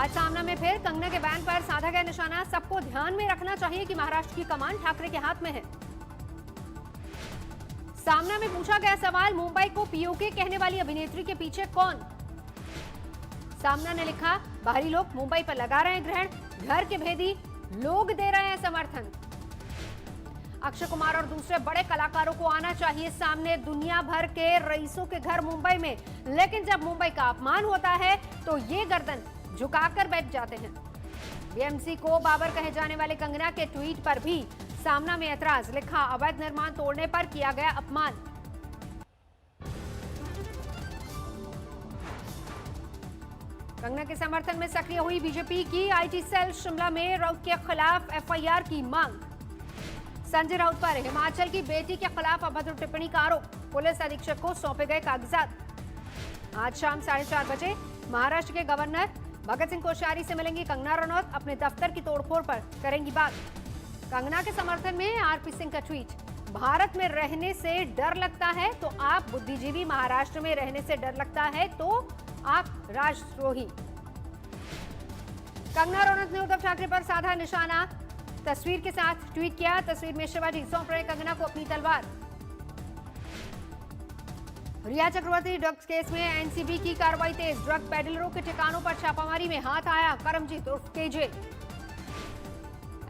आज सामना में फिर कंगना के बैन पर साधा गया निशाना। सबको ध्यान में रखना चाहिए कि महाराष्ट्र की कमान ठाकरे के हाथ में है। सामना में पूछा गया सवाल, मुंबई को पीओके कहने वाली अभिनेत्री के पीछे कौन? सामना ने लिखा, बाहरी लोग मुंबई पर लगा रहे हैं ग्रहण, घर के भेदी लोग दे रहे हैं समर्थन। अक्षय कुमार और दूसरे बड़े कलाकारों को आना चाहिए सामने, दुनिया भर के रईसों के घर मुंबई में, लेकिन जब मुंबई का अपमान होता है तो ये गर्दन झुकाकर बैठ जाते हैं। बीएमसी को बाबर कहे जाने वाले कंगना के ट्वीट पर भी सामना में ऐतराज, लिखा, अवैध निर्माण तोड़ने पर किया गया अपमान। कंगना के समर्थन में सक्रिय हुई बीजेपी की आईटी सेल, शिमला में राउत के खिलाफ एफआईआर की मांग। संजय राउत पर हिमाचल की बेटी के खिलाफ अभद्र टिप्पणी का आरोप, पुलिस अधीक्षक को सौंपे गए कागजात। आज शाम 4:30 बजे महाराष्ट्र के गवर्नर भगत सिंह कोश्यारी से मिलेंगी कंगना रनौत, अपने दफ्तर की तोड़फोड़ पर करेंगी बात। कंगना के समर्थन में आरपी सिंह का ट्वीट, भारत में रहने से डर लगता है तो आप बुद्धिजीवी, महाराष्ट्र में रहने से डर लगता है तो आप राष्ट्रद्रोही। कंगना रनौत ने उद्धव ठाकरे पर साधा निशाना, तस्वीर के साथ ट्वीट किया। तस्वीर में शिवाजी सौंप रहे कंगना को अपनी तलवार। रिया चक्रवर्ती ड्रग्स केस में एनसीबी की कार्रवाई तेज, ड्रग पेडलरों के ठिकानों पर छापामारी में हाथ आया करमजीत उर्फ केजे।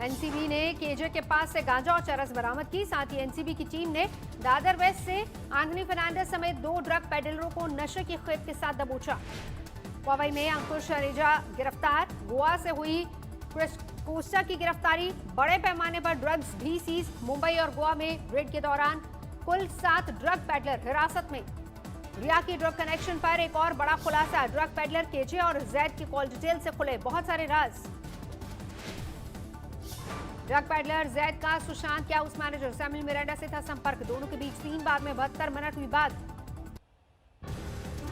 एनसीबी ने केजे के पास से गांजा और चरस बरामद की। साथ ही एनसीबी की टीम ने दादर वेस्ट से एंथनी फर्नांडिस समेत 2 ड्रग पेडलरों को नशे की खेप के साथ दबोचा। पवई में अंकुश रेजा गिरफ्तार, गोवा से हुई क्रिस कोस्टा की गिरफ्तारी, बड़े पैमाने पर ड्रग्स भी सीज। मुंबई और गोवा में रेड के दौरान कुल 7 ड्रग पेडलर हिरासत में। रिया की ड्रग कनेक्शन पर एक और बड़ा खुलासा, ड्रग पेडलर केजे और जैद की कॉल डिटेल से खुले बहुत सारे राज। ड्रग पेडलर जैद का सुशांत क्या उस मैनेजर सैमुअल मिरांडा से था संपर्क, दोनों के बीच 3 बार में 72 मिनट हुई बात।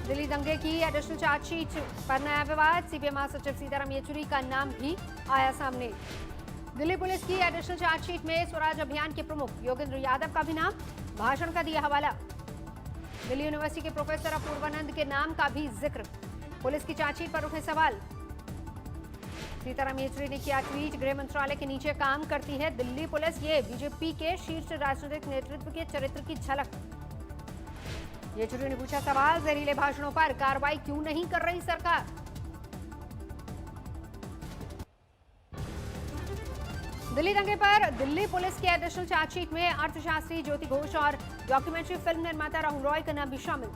दिल्ली दंगे की एडिशनल चार्जशीट पर नया विवाद, सीबीआई महासचिव सीताराम येचुरी का नाम भी आया सामने। दिल्ली पुलिस की एडिशनल चार्जशीट में स्वराज अभियान के प्रमुख योगेंद्र यादव का भी नाम, भाषण का दिया हवाला। दिल्ली यूनिवर्सिटी के प्रोफेसर अपूर्वानंद के नाम का भी जिक्र, पुलिस की चार्जशीट पर उठे सवाल। सीताराम येचुरी ने किया ट्वीट, गृह मंत्रालय के नीचे काम करती है दिल्ली पुलिस, ये बीजेपी के शीर्ष राजनीतिक नेतृत्व के चरित्र की झलक। येचुरी ने पूछा सवाल, जहरीले भाषणों पर कार्रवाई क्यों नहीं कर रही सरकार? दिल्ली दंगे पर दिल्ली पुलिस की एडिशनल चार्जशीट में अर्थशास्त्री ज्योति घोष और डॉक्यूमेंट्री फिल्म निर्माता राहुल रॉय का नाम भी शामिल।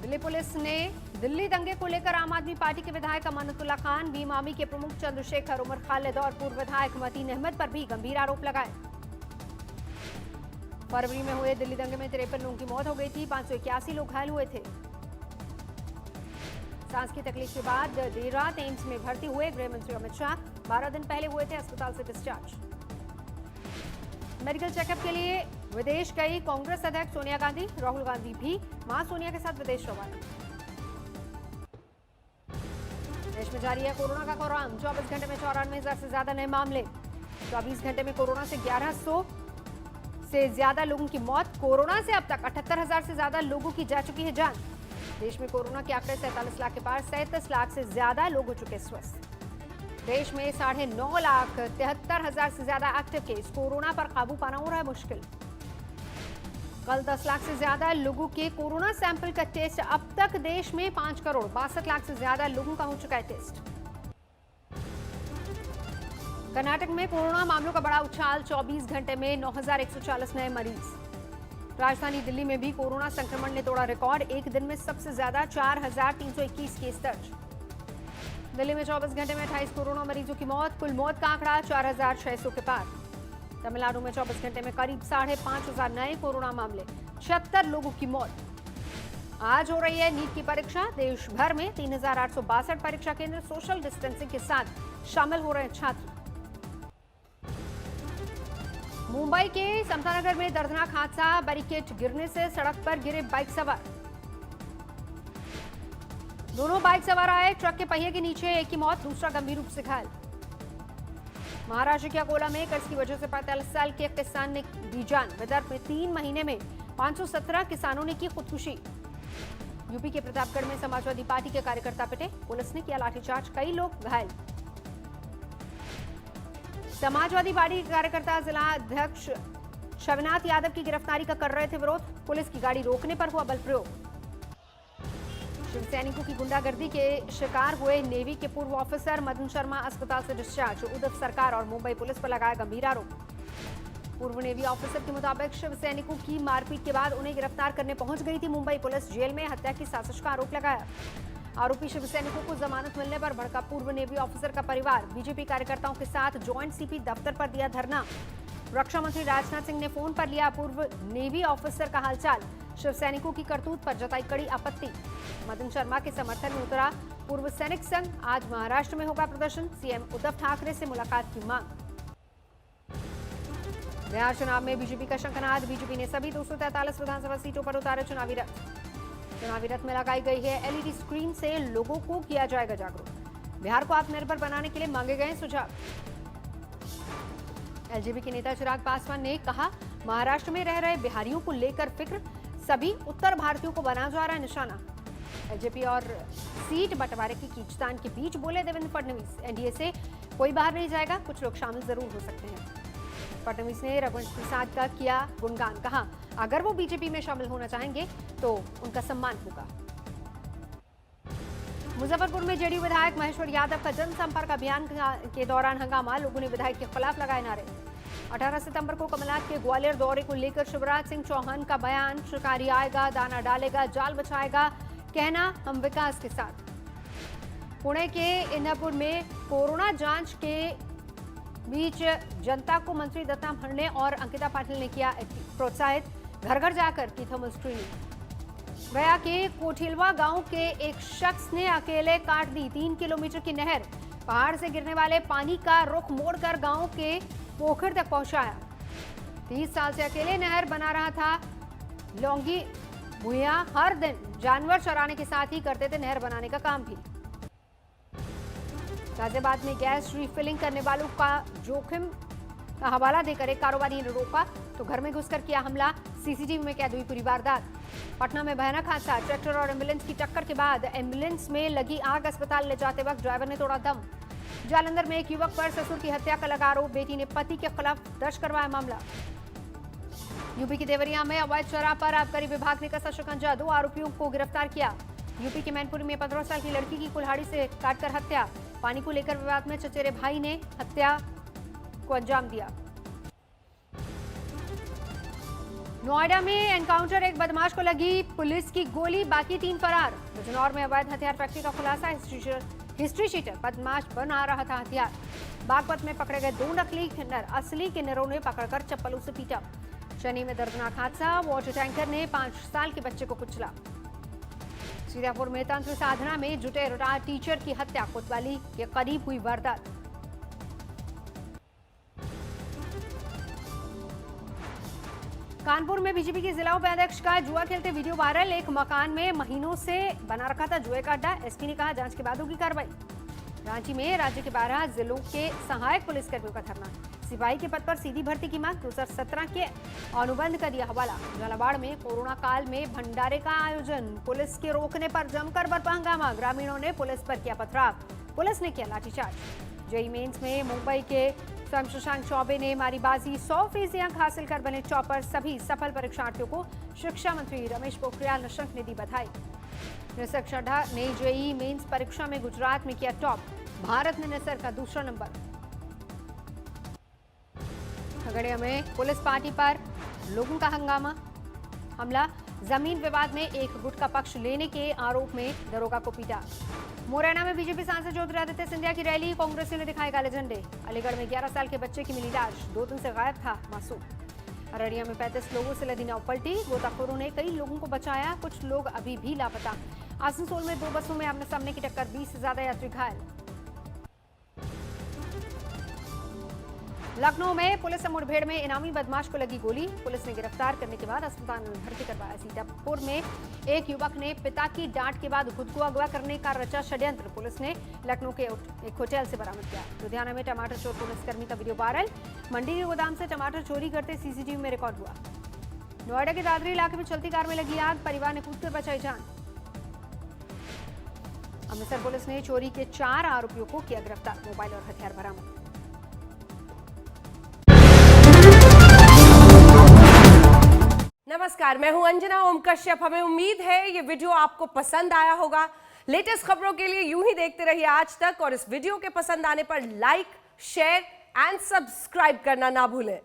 दिल्ली पुलिस ने दिल्ली दंगे को लेकर आम आदमी पार्टी के विधायक अमानतुल्लाह खान, भीम आर्मी के प्रमुख चंद्रशेखर, उमर खालिद और पूर्व विधायक मतीन अहमद पर भी गंभीर आरोप लगाए। फरवरी में हुए दिल्ली दंगे में 53 लोगों की मौत हो गई थी, 581 लोग घायल हुए थे। सांस की तकलीफ के बाद देर रात एम्स में भर्ती हुए गृह मंत्री अमित शाह, 12 दिन पहले हुए थे अस्पताल से डिस्चार्ज। मेडिकल चेकअप के लिए विदेश गई कांग्रेस अध्यक्ष सोनिया गांधी, राहुल गांधी भी मां सोनिया के साथ विदेश रवाना। देश में जारी है कोरोना का कोराम, 24 घंटे में 94,000 से ज्यादा नए मामले। 24 घंटे में कोरोना से 1100 से ज्यादा लोगों की मौत। कोरोना से अब तक 78,000 से ज्यादा लोगों की जा चुकी है जान। देश में कोरोना के आंकड़े 47 लाख के पार, 37 लाख से ज्यादा लोग हो चुके स्वस्थ। देश में 9,73,000 से ज्यादा एक्टिव केस, कोरोना पर काबू पाना हो रहा है मुश्किल। कल 10 लाख से ज्यादा लोगों के कोरोना सैंपल का टेस्ट। अब तक देश में 5,62,00,000 से ज्यादा लोगों का हो चुका है टेस्ट। कर्नाटक में कोरोना मामलों का बड़ा उछाल, 24 घंटे में 9,140 नए मरीज। राजधानी दिल्ली में भी कोरोना संक्रमण ने तोड़ा रिकॉर्ड, एक दिन में सबसे ज्यादा 4,321 केस दर्ज। दिल्ली में 24 घंटे में 28 कोरोना मरीजों की मौत, कुल मौत का आंकड़ा 4,600 के पार। तमिलनाडु में 24 घंटे में करीब 5,500 नए कोरोना मामले, 76 लोगों की मौत। आज हो रही है नीट की परीक्षा, देश भर में 3,862 परीक्षा केंद्र सोशल डिस्टेंसिंग के साथ शामिल हो रहे हैं छात्र। मुंबई के समतानगर में दर्दनाक हादसा, बैरिकेड गिरने से सड़क पर गिरे बाइक सवार। दोनों बाइक सवार आए ट्रक के पहिए के नीचे, एक की मौत, दूसरा गंभीर रूप से घायल। महाराष्ट्र के अकोला में कर्ज की वजह से 45 साल के किसान ने दी जान। विदर्भ में 3 महीने में 517 किसानों ने की खुदकुशी। यूपी के प्रतापगढ़ में समाजवादी पार्टी के कार्यकर्ता पिटे, पुलिस ने किया लाठीचार्ज, कई लोग घायल। समाजवादी पार्टी के कार्यकर्ता जिला अध्यक्ष शवनाथ यादव की गिरफ्तारी का कर रहे थे विरोध, पुलिस की गाड़ी रोकने पर हुआ बल प्रयोग। शिव सैनिकों की गुंडागर्दी के शिकार हुए नेवी के पूर्व ऑफिसर मदन शर्मा अस्पताल से डिस्चार्ज, उद्धव सरकार और मुंबई पुलिस पर लगाया गंभीर आरोप। पूर्व नेवी ऑफिसर के मुताबिक शिव सैनिकों की मारपीट के बाद उन्हें गिरफ्तार करने पहुंच गई थी मुंबई पुलिस, जेल में हत्या की साजिश का आरोप लगाया। आरोपी शिव सैनिकों को जमानत मिलने पर भड़का पूर्व नेवी ऑफिसर का परिवार, बीजेपी कार्यकर्ताओं के साथ जॉइंट सीपी दफ्तर पर दिया धरना। रक्षा मंत्री राजनाथ सिंह ने फोन पर लिया पूर्व नेवी ऑफिसर का हालचाल, शिव सैनिकों की करतूत पर जताई कड़ी आपत्ति। मदन शर्मा के समर्थन में उतरा पूर्व सैनिक संघ, आज महाराष्ट्र में होगा प्रदर्शन, सीएम उद्धव ठाकरे से मुलाकात की मांग। बिहार चुनाव में बीजेपी का शंखनाद, बीजेपी ने सभी 243 विधानसभा सीटों पर उतारे चुनावी रथ। चुनावी रथ में लगाई गई है एलईडी स्क्रीन से लोगों को किया जाएगा जागरूक। बिहार को आत्मनिर्भर बनाने के लिए मांगे गए सुझाव। एलजेपी के नेता चिराग पासवान ने कहा, महाराष्ट्र में रह रहे बिहारियों को लेकर फिक्र, सभी उत्तर भारतीयों को बना जा रहा है निशाना। एलजेपी और सीट बंटवारे की खींचतान के बीच बोले देवेंद्र फडणवीस, एनडीए से कोई बाहर नहीं जाएगा, कुछ लोग शामिल जरूर हो सकते हैं। फडणवीस ने रघुवंश प्रसाद का किया गुणगान, कहा अगर वो बीजेपी में शामिल होना चाहेंगे तो उनका सम्मान होगा। मुजफ्फरपुर में जेडीयू विधायक महेश्वर यादव का जनसंपर्क अभियान के दौरान हंगामा, लोगों ने विधायक के खिलाफ लगाए नारे। 18 सितंबर को कमलनाथ के ग्वालियर दौरे को लेकर शिवराज सिंह चौहान का बयान, शिकारी आएगा, दाना डालेगा, जाल बछाएगा, कहना हम विकास के साथ। पुणे के इंदापुर में कोरोना जांच के बीच जनता को मंत्री दत्ता भरणे और अंकिता पाटिल ने किया प्रोत्साहित, घर घर जाकर की थर्मल स्क्रीनिंग। गया के कोठिलवा गांव के एक शख्स ने अकेले काट दी 3 किलोमीटर की नहर, पहाड़ से गिरने वाले पानी का रुख मोड़कर गांव के पोखर तक पहुंचाया। 30 साल से अकेले नहर बना रहा था लौंगी भुइया, हर दिन जानवर चराने के साथ ही करते थे नहर बनाने का काम भी। गाजियाबाद में गैस रिफिलिंग करने वालों का जोखिम का हवाला देकर एक कारोबारी ने रोका तो घर में घुसकर किया हमला, सीसीटीवी में कैद हुई पूरी वारदात। पटना में भयानक हादसा, ट्रैक्टर और एम्बुलेंस की टक्कर के बाद एम्बुलेंस में लगी आग, अस्पताल ले जाते वक्त ड्राइवर ने तोड़ा दम। जालंधर में एक युवक पर ससुर की हत्या का लगा आरोप, बेटी ने पति के खिलाफ दर्ज करवाया मामला। यूपी के देवरिया में अवैध शराब पर आबकारी विभाग ने कसा शिकंजा, 2 आरोपियों को गिरफ्तार किया। यूपी के मैनपुरी में 15 साल की लड़की की कुल्हाड़ी से काटकर हत्या, पानी को लेकर विवाद में चचेरे भाई ने हत्या को अंजाम दिया। नोएडा में एनकाउंटर, एक बदमाश को लगी पुलिस की गोली, बाकी 3 फरार। बिजनौर में अवैध हथियार फैक्ट्री का खुलासा, हिस्ट्री शीटर बदमाश बना रहा था हथियार। बागपत में पकड़े गए 2 नकली किन्नर, असली किन्नरों ने पकड़कर चप्पलों से पीटा। चेन्नई में दर्दनाक हादसा, वाटर टैंकर ने 5 साल के बच्चे को कुचला। सीतापुर में तंत्र साधना में जुटे रिटायर्ड टीचर की हत्या, कोतवाली के करीब हुई वारदात। कानपुर में बीजेपी के जिला उपाध्यक्ष का जुआ खेलते वीडियो वायरल, एक मकान में महीनों से बना रखा था जुए का अड्डा, एसपी ने कहा जांच के बाद होगी कार्रवाई। रांची में राज्य के 12 जिलों के सहायक पुलिसकर्मियों का धरना, सिपाही के पद पर सीधी भर्ती की मांग, 2017 के अनुबंध का दिया हवाला। झालावाड़ में कोरोना काल में भंडारे का आयोजन, पुलिस के रोकने पर जमकर बरपा हंगामा, ग्रामीणों ने पुलिस पर किया पथराव, पुलिस ने किया लाठीचार्ज। जेईई मेंस में मुंबई के स्वयं शशांक चौबे ने मारी बाजी, 100% अंक हासिल कर बने टॉपर, सभी सफल परीक्षार्थियों को शिक्षा मंत्री रमेश पोखरियाल निशंक ने दी बधाई। निसर्ग चड्ढा ने जेईई मेंस परीक्षा में गुजरात में किया टॉप, भारत ने निसर्ग का दूसरा नंबर। खगड़िया में पुलिस पार्टी पर लोगों का हंगामा, हमला, जमीन विवाद में एक गुट का पक्ष लेने के आरोप में दरोगा को पीटा। मुरैना में बीजेपी सांसद ज्योतिरादित्य सिंधिया की रैली, कांग्रेसियों ने दिखाए काले झंडे। अलीगढ़ में 11 साल के बच्चे की मिली लाश, 2 दिन से गायब था मासूम। अररिया में 35 लोगों से लदी नाव पलटी, गोताखोरों ने कई लोगों को बचाया, कुछ लोग अभी भी लापता। आसनसोल में 2 बसों में आमने सामने की टक्कर, 20 से ज्यादा यात्री घायल। लखनऊ में पुलिस से मुठभेड़ में इनामी बदमाश को लगी गोली, पुलिस ने गिरफ्तार करने के बाद अस्पताल में भर्ती करवाया। सीतापुर में एक युवक ने पिता की डांट के बाद खुद को अगवा करने का रचा षड्यंत्र, पुलिस ने लखनऊ के एक होटल से बरामद किया। लुधियाना में टमाटर चोर पुलिसकर्मी का वीडियो वायरल, मंडी के गोदाम से टमाटर चोरी करते सीसीटीवी में रिकॉर्ड हुआ। नोएडा के दादरी इलाके में चलती कार में लगी आग, परिवार ने कूदकर बचाई जान। अमृतसर पुलिस ने चोरी के 4 आरोपियों को किया गिरफ्तार, मोबाइल और हथियार बरामद। नमस्कार, मैं हूं अंजना ओम कश्यप। हमें उम्मीद है ये वीडियो आपको पसंद आया होगा। लेटेस्ट खबरों के लिए यूं ही देखते रहिए आज तक, और इस वीडियो के पसंद आने पर लाइक, शेयर एंड सब्सक्राइब करना ना भूलें।